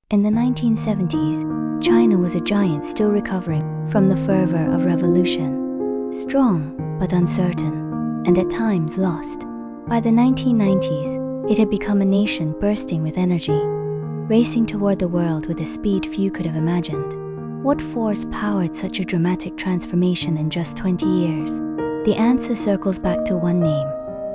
In the 1970s, China was a giant still recovering from the fervor of revolution. Strong, but uncertain, and at times lost. By the 1990s, it had become a nation bursting with energy, racing toward the world with a speed few could have imagined. What force powered such a dramatic transformation in just 20 years? The answer circles back to one name: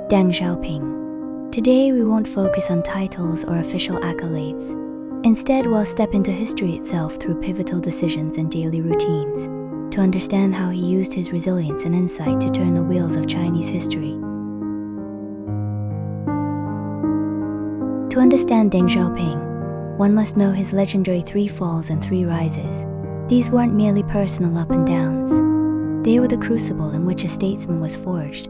Deng Xiaoping. Today we won't focus on titles or official accolades. Instead, we'll step into history itself through pivotal decisions and daily routines, to understand how he used his resilience and insight to turn the wheels of Chinese history. To understand Deng Xiaoping, one must know his legendary 3 falls and 3 rises. These weren't merely personal up and downs. They were the crucible in which a statesman was forged.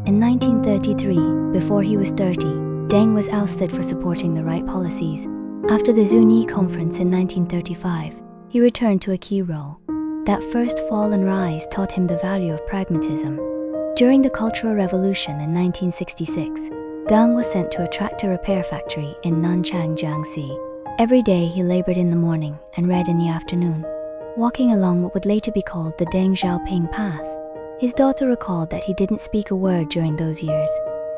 In 1933, before he was 30, Deng was ousted for supporting the right policies. After the Zunyi Conference in 1935, he returned to a key role. That first fall and rise taught him the value of pragmatism. During the Cultural Revolution in 1966, Deng was sent to a tractor repair factory in Nanchang, Jiangxi. Every day he labored in the morning and read in the afternoon, walking along what would later be called the Deng Xiaoping path. His daughter recalled that he didn't speak a word during those years,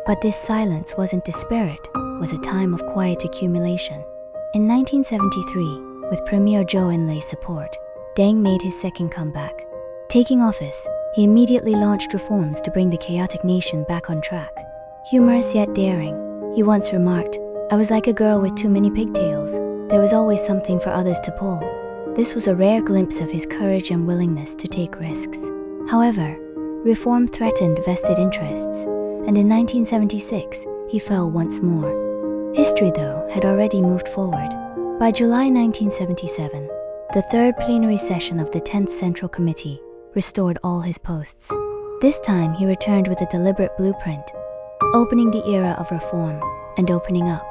but this silence wasn't despair, it was a time of quiet accumulation. In 1973, with Premier Zhou Enlai's support, Deng made his second comeback. Taking office, he immediately launched reforms to bring the chaotic nation back on track. Humorous yet daring, he once remarked, "I was like a girl with too many pigtails. There was always something for others to pull." This was a rare glimpse of his courage and willingness to take risks. However, reform threatened vested interests, and in 1976, he fell once more. History, though, had already moved forward. By July 1977, the third plenary session of the 10th Central Committee restored all his posts. This time he returned with a deliberate blueprint, opening the era of reform and opening up.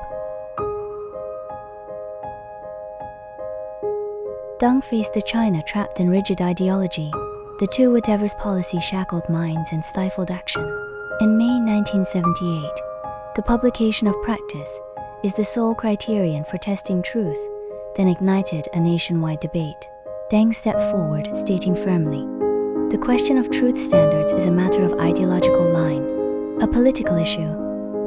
Deng faced a China trapped in rigid ideology. The two whatever's policy shackled minds and stifled action. In May 1978, the publication of Practice is the sole criterion for testing truth, then ignited a nationwide debate. Deng stepped forward, stating firmly, "The question of truth standards is a matter of ideological line, a political issue,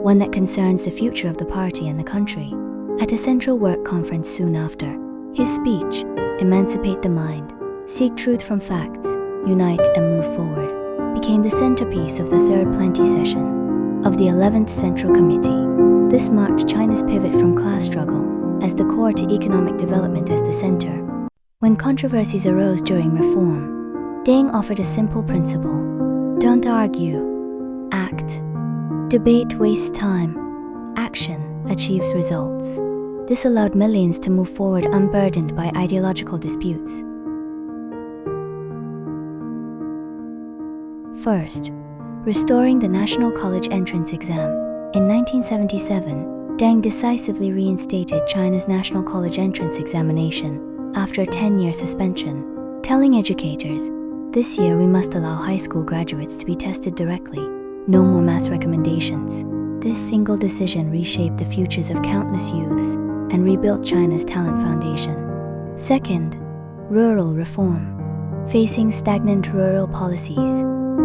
one that concerns the future of the party and the country." At a central work conference soon after, his speech, "Emancipate the mind, seek truth from facts, unite and move forward," became the centerpiece of the third plenty session of the 11th Central Committee. This marked China's pivot from class struggle as the core to economic development as the center. When controversies arose during reform, Deng offered a simple principle: don't argue, act. Debate wastes time, action achieves results. This allowed millions to move forward unburdened by ideological disputes. First, restoring the National College Entrance Exam. In 1977, Deng decisively reinstated China's National College Entrance Examination after a 10-year suspension, telling educators, "This year we must allow high school graduates to be tested directly, no more mass recommendations." This single decision reshaped the futures of countless youths and rebuilt China's talent foundation. Second, rural reform. Facing stagnant rural policies,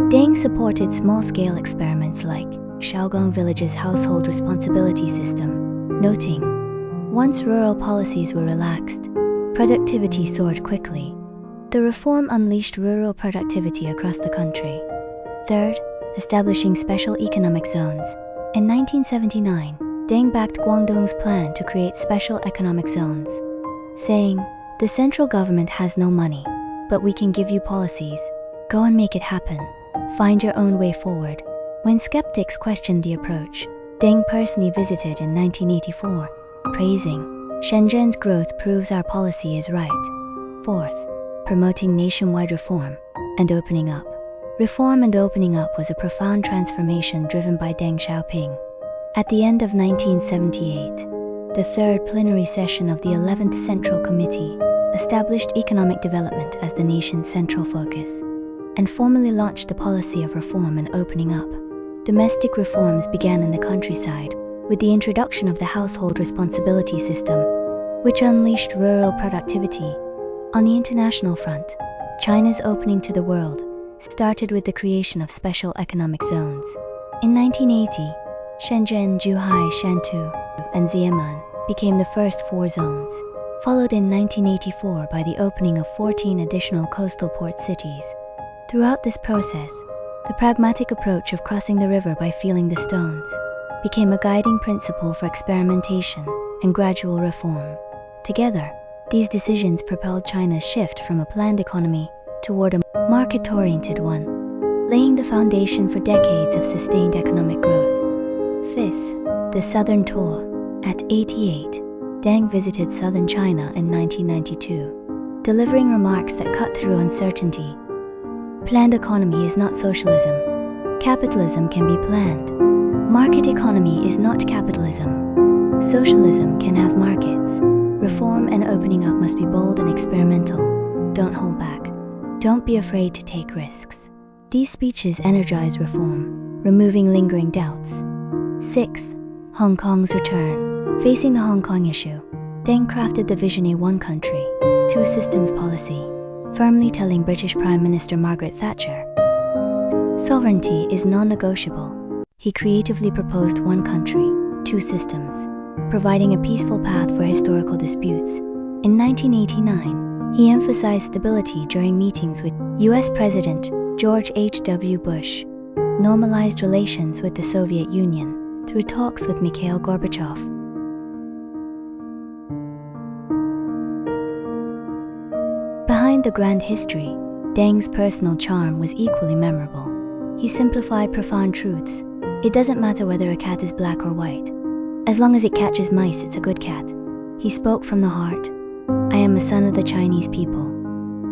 Deng supported small-scale experiments like Shaogang Village's household responsibility system, noting, once rural policies were relaxed, productivity soared quickly. The reform unleashed rural productivity across the country. Third, establishing special economic zones. In 1979, Deng backed Guangdong's plan to create special economic zones, saying, "The central government has no money, but we can give you policies. Go and make it happen. Find your own way forward." When skeptics questioned the approach, Deng personally visited in 1984, praising, "Shenzhen's growth proves our policy is right." Fourth, promoting nationwide reform and opening up. Reform and opening up was a profound transformation driven by Deng Xiaoping. At the end of 1978, the third plenary session of the 11th Central Committee established economic development as the nation's central focus, and formally launched the policy of reform and opening up. Domestic reforms began in the countryside, with the introduction of the household responsibility system, which unleashed rural productivity. On the international front, China's opening to the world started with the creation of special economic zones. In 1980, Shenzhen, Zhuhai, Shantou, and Xiamen became the first 4 zones, followed in 1984 by the opening of 14 additional coastal port cities. Throughout this process, the pragmatic approach of crossing the river by feeling the stones became a guiding principle for experimentation and gradual reform. Together, these decisions propelled China's shift from a planned economy toward a market-oriented one, laying the foundation for decades of sustained economic growth. Fifth, the Southern Tour. At 88, Deng visited southern China in 1992, delivering remarks that cut through uncertainty. Planned economy is not socialism. Capitalism can be planned. Market economy is not capitalism. Socialism can have markets. Reform and opening up must be bold and experimental. Don't hold back. Don't be afraid to take risks. These speeches energize reform, removing lingering doubts. Sixth, Hong Kong's return. Facing the Hong Kong issue, Deng crafted the vision a one country, two systems policy, firmly telling British Prime Minister Margaret Thatcher, sovereignty is non-negotiable. He creatively proposed one country, two systems, providing a peaceful path for historical disputes. In 1989, he emphasized stability during meetings with US President George H.W. Bush, normalized relations with the Soviet Union through talks with Mikhail Gorbachev. Behind the grand history, Deng's personal charm was equally memorable. He simplified profound truths. It doesn't matter whether a cat is black or white. As long as it catches mice, it's a good cat. He spoke from the heart. I am a son of the Chinese people.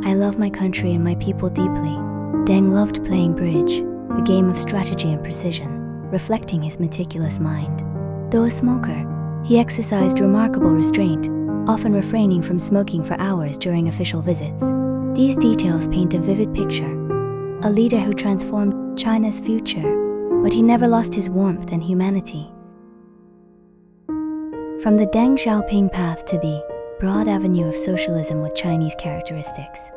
I love my country and my people deeply. Deng loved playing bridge, a game of strategy and precision, reflecting his meticulous mind. Though a smoker, he exercised remarkable restraint, often refraining from smoking for hours during official visits. These details paint a vivid picture. A leader who transformed China's future, but he never lost his warmth and humanity. From the Deng Xiaoping path to the broad avenue of socialism with Chinese characteristics,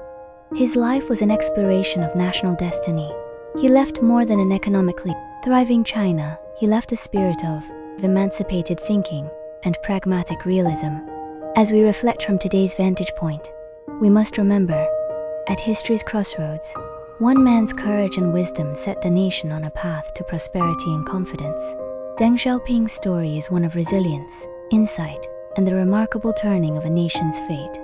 his life was an exploration of national destiny. He left more than an economically thriving China. He left a spirit of emancipated thinking and pragmatic realism. As we reflect from today's vantage point, we must remember, at history's crossroads, one man's courage and wisdom set the nation on a path to prosperity and confidence. Deng Xiaoping's story is one of resilience, insight, and the remarkable turning of a nation's fate.